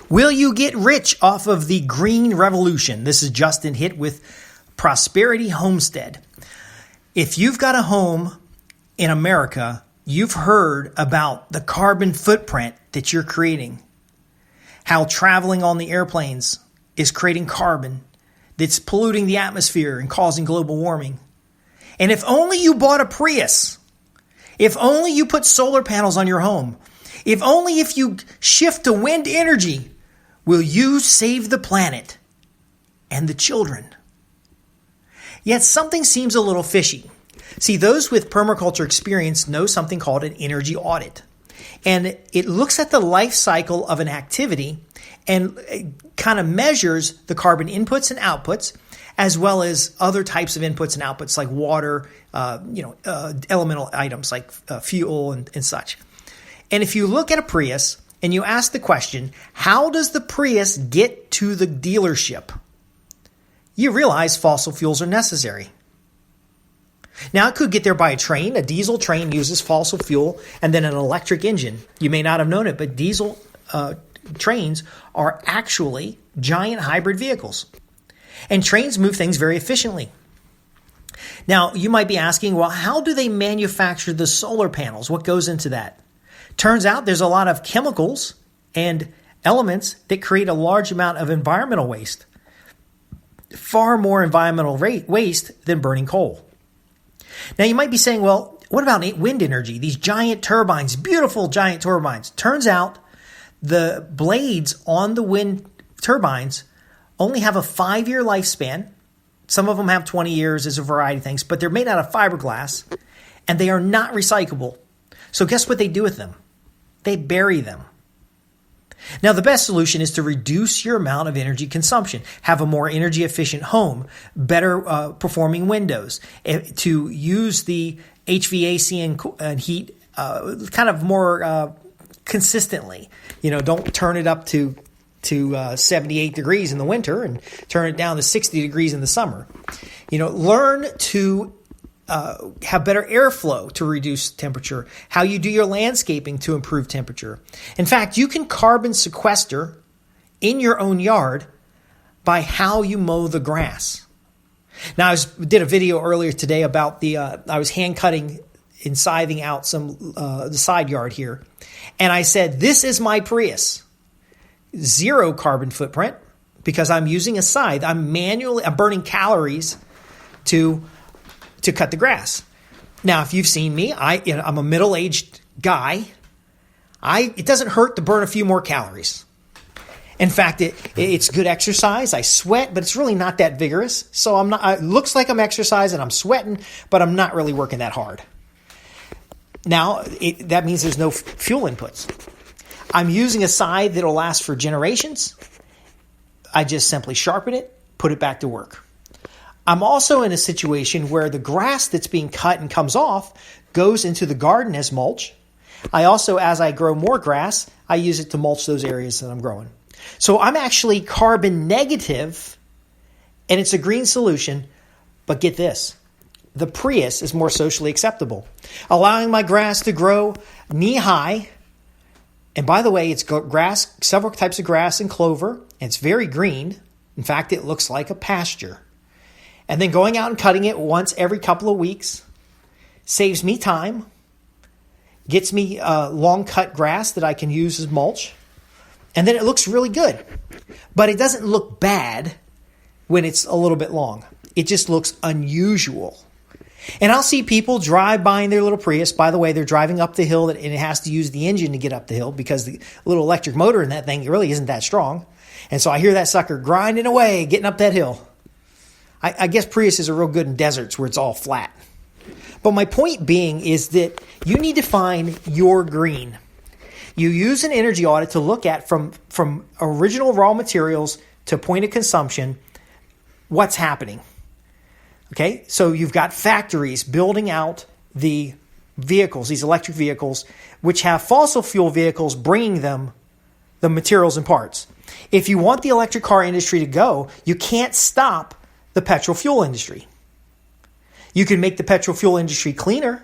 Will you get rich off of the green revolution? This is Justin Hitt with Prosperity Homestead. If you've got a home in America, you've heard about the carbon footprint that you're creating. How traveling on the airplanes is creating carbon that's polluting the atmosphere and causing global warming. And if only you bought a Prius, if only you put solar panels on your home, if only if you shift to wind energy, will you save the planet and the children? Yet something seems a little fishy. See, those with permaculture experience know something called an energy audit. And it looks at the life cycle of an activity and kind of measures the carbon inputs and outputs, as well as other types of inputs and outputs like water, elemental items like fuel and such. And if you look at a Prius and you ask the question, how does the Prius get to the dealership? You realize fossil fuels are necessary. Now, it could get there by a train. A diesel train uses fossil fuel and then an electric engine. You may not have known it, but diesel trains are actually giant hybrid vehicles. And trains move things very efficiently. Now, you might be asking, well, how do they manufacture the solar panels? What goes into that? Turns out there's a lot of chemicals and elements that create a large amount of environmental waste. Far more environmental waste than burning coal. Now, you might be saying, well, what about wind energy? These giant turbines, beautiful giant turbines. Turns out the blades on the wind turbines only have a 5-year lifespan. Some of them have 20 years. There's a variety of things, but they're made out of fiberglass and they are not recyclable. So guess what they do with them? They bury them. Now, the best solution is to reduce your amount of energy consumption, have a more energy efficient home, better performing windows, to use the HVAC and heat kind of more consistently. Don't turn it up to 78 degrees in the winter and turn it down to 60 degrees in the summer. Learn to have better airflow to reduce temperature, how you do your landscaping to improve temperature. In fact, you can carbon sequester in your own yard by how you mow the grass. Now, I did a video earlier today about I was hand cutting and scything out the side yard here. And I said, this is my Prius. 0 carbon footprint because I'm using a scythe. I'm burning calories to cut the grass. Now, if you've seen me, I'm a middle-aged guy. It doesn't hurt to burn a few more calories. In fact, it's good exercise. I sweat, but it's really not that vigorous. So I'm not. It looks like I'm exercising, I'm sweating, but I'm not really working that hard. Now, that means there's no fuel inputs. I'm using a scythe that'll last for generations. I just simply sharpen it, put it back to work. I'm also in a situation where the grass that's being cut and comes off goes into the garden as mulch. I also, as I grow more grass, I use it to mulch those areas that I'm growing. So I'm actually carbon negative, and it's a green solution. But get this, the Prius is more socially acceptable, allowing my grass to grow knee-high. And by the way, it's grass, several types of grass and clover, and it's very green. In fact, it looks like a pasture. And then going out and cutting it once every couple of weeks saves me time, gets me long cut grass that I can use as mulch, and then it looks really good. But it doesn't look bad when it's a little bit long. It just looks unusual. And I'll see people drive by in their little Prius. By the way, they're driving up the hill and it has to use the engine to get up the hill because the little electric motor in that thing really isn't that strong. And so I hear that sucker grinding away, getting up that hill. I guess Priuses are real good in deserts where it's all flat. But my point being is that you need to find your green. You use an energy audit to look at from original raw materials to point of consumption, what's happening. Okay, so you've got factories building out the vehicles, these electric vehicles, which have fossil fuel vehicles bringing them the materials and parts. If you want the electric car industry to go, you can't stop the petrol fuel industry. You can make the petrol fuel industry cleaner,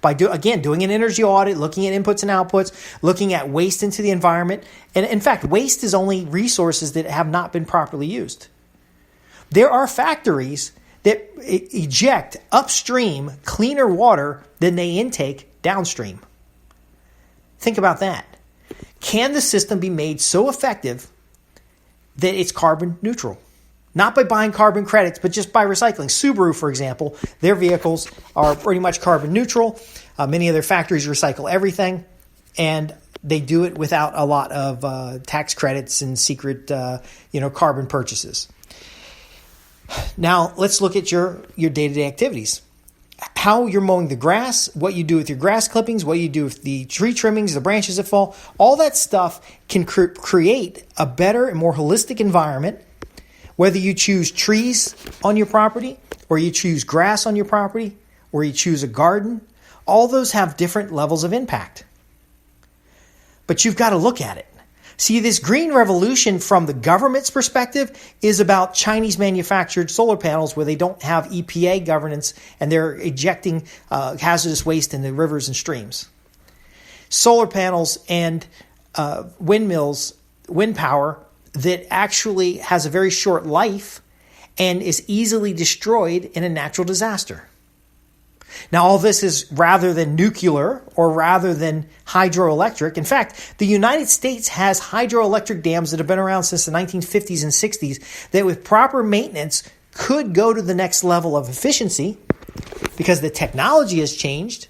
by doing an energy audit, looking at inputs and outputs, looking at waste into the environment. And in fact, waste is only resources that have not been properly used. There are factories that eject upstream cleaner water than they intake downstream. Think about that. Can the system be made so effective that it's carbon neutral? Not by buying carbon credits, but just by recycling. Subaru, for example, their vehicles are pretty much carbon neutral. Many of their factories recycle everything, and they do it without a lot of tax credits and secret, carbon purchases. Now, let's look at your day-to-day activities. How you're mowing the grass, what you do with your grass clippings, what you do with the tree trimmings, the branches that fall, all that stuff can create a better and more holistic environment, whether you choose trees on your property, or you choose grass on your property, or you choose a garden. All those have different levels of impact. But you've got to look at it. See, this green revolution from the government's perspective is about Chinese manufactured solar panels where they don't have EPA governance and they're ejecting hazardous waste in the rivers and streams. Solar panels and windmills, wind power that actually has a very short life and is easily destroyed in a natural disaster. Now, all this is rather than nuclear or rather than hydroelectric. In fact, the United States has hydroelectric dams that have been around since the 1950s and 60s that with proper maintenance could go to the next level of efficiency because the technology has changed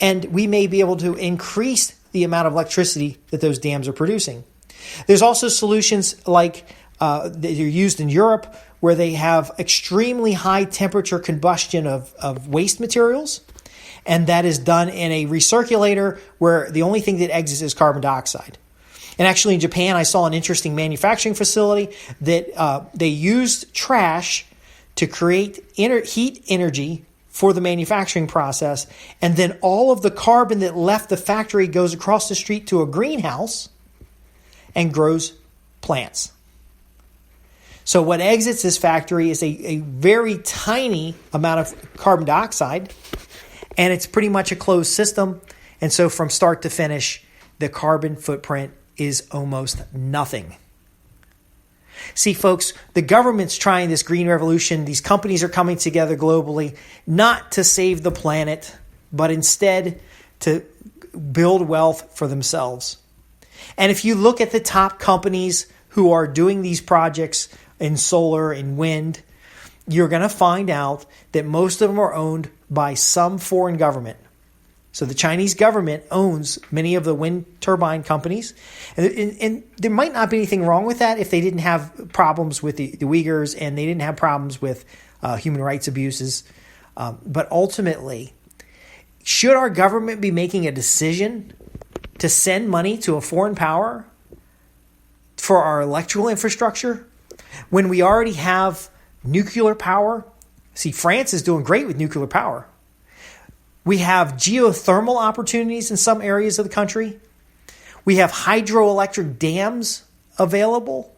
and we may be able to increase the amount of electricity that those dams are producing. There's also solutions like that are used in Europe where they have extremely high temperature combustion of waste materials. And that is done in a recirculator where the only thing that exits is carbon dioxide. And actually in Japan, I saw an interesting manufacturing facility that they used trash to create heat energy for the manufacturing process. And then all of the carbon that left the factory goes across the street to a greenhouse and grows plants. So what exits this factory is a very tiny amount of carbon dioxide, and it's pretty much a closed system. And so from start to finish, the carbon footprint is almost nothing. See, folks, the government's trying this green revolution. These companies are coming together globally, not to save the planet, but instead to build wealth for themselves. And if you look at the top companies who are doing these projects in solar and wind, you're going to find out that most of them are owned by some foreign government. So the Chinese government owns many of the wind turbine companies. And there might not be anything wrong with that if they didn't have problems with the Uyghurs and they didn't have problems with human rights abuses. But ultimately, should our government be making a decision to send money to a foreign power for our electrical infrastructure when we already have nuclear power? See, France is doing great with nuclear power. We have geothermal opportunities in some areas of the country. We have hydroelectric dams available.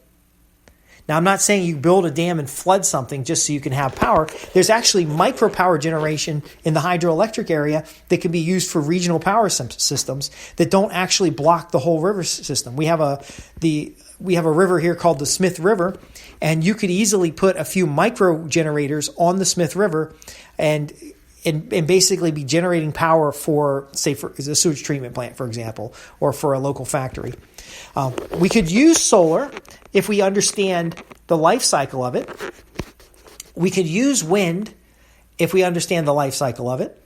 Now, I'm not saying you build a dam and flood something just so you can have power. There's actually micro power generation in the hydroelectric area that can be used for regional power systems that don't actually block the whole river system. We have a river here called the Smith River, and you could easily put a few micro generators on the Smith River and basically be generating power for, say, for a sewage treatment plant, for example, or for a local factory. We could use solar if we understand the life cycle of it. We could use wind if we understand the life cycle of it.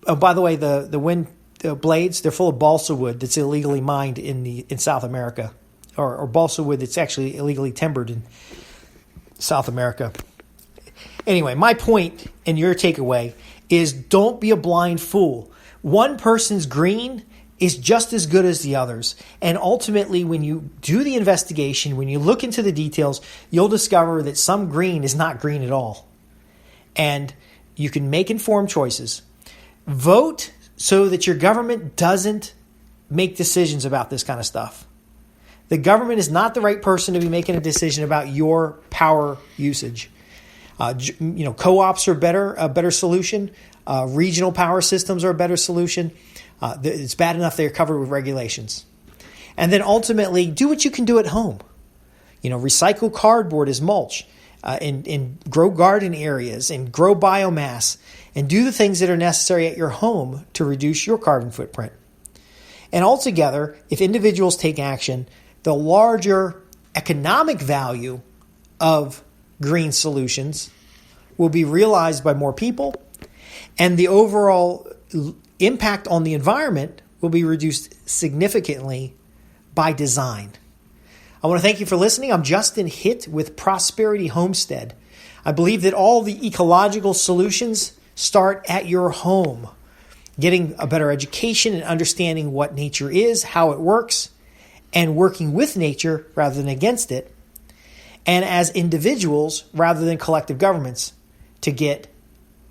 Oh, by the way, the wind blades, they're full of balsa wood that's illegally mined in South America, or balsa wood that's actually illegally timbered in South America. Anyway, my point and your takeaway is don't be a blind fool. One person's green is just as good as the others. And ultimately, when you do the investigation, when you look into the details, you'll discover that some green is not green at all. And you can make informed choices. Vote so that your government doesn't make decisions about this kind of stuff. The government is not the right person to be making a decision about your power usage. Co-ops are a better solution. Regional power systems are a better solution. It's bad enough they're covered with regulations. And then ultimately, do what you can do at home. Recycle cardboard as mulch, and grow garden areas and grow biomass, and do the things that are necessary at your home to reduce your carbon footprint. And altogether, if individuals take action, the larger economic value of green solutions will be realized by more people, and the overall impact on the environment will be reduced significantly by design. I want to thank you for listening. I'm Justin Hitt with Prosperity Homestead. I believe that all the ecological solutions start at your home. Getting a better education and understanding what nature is, how it works, and working with nature rather than against it, and as individuals rather than collective governments to get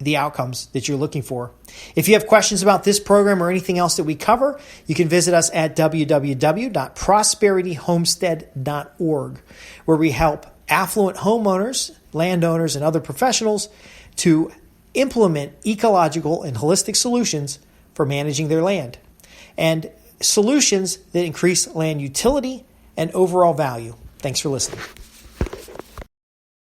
the outcomes that you're looking for. If you have questions about this program or anything else that we cover, you can visit us at www.prosperityhomestead.org, where we help affluent homeowners, landowners, and other professionals to implement ecological and holistic solutions for managing their land, and solutions that increase land utility and overall value. Thanks for listening.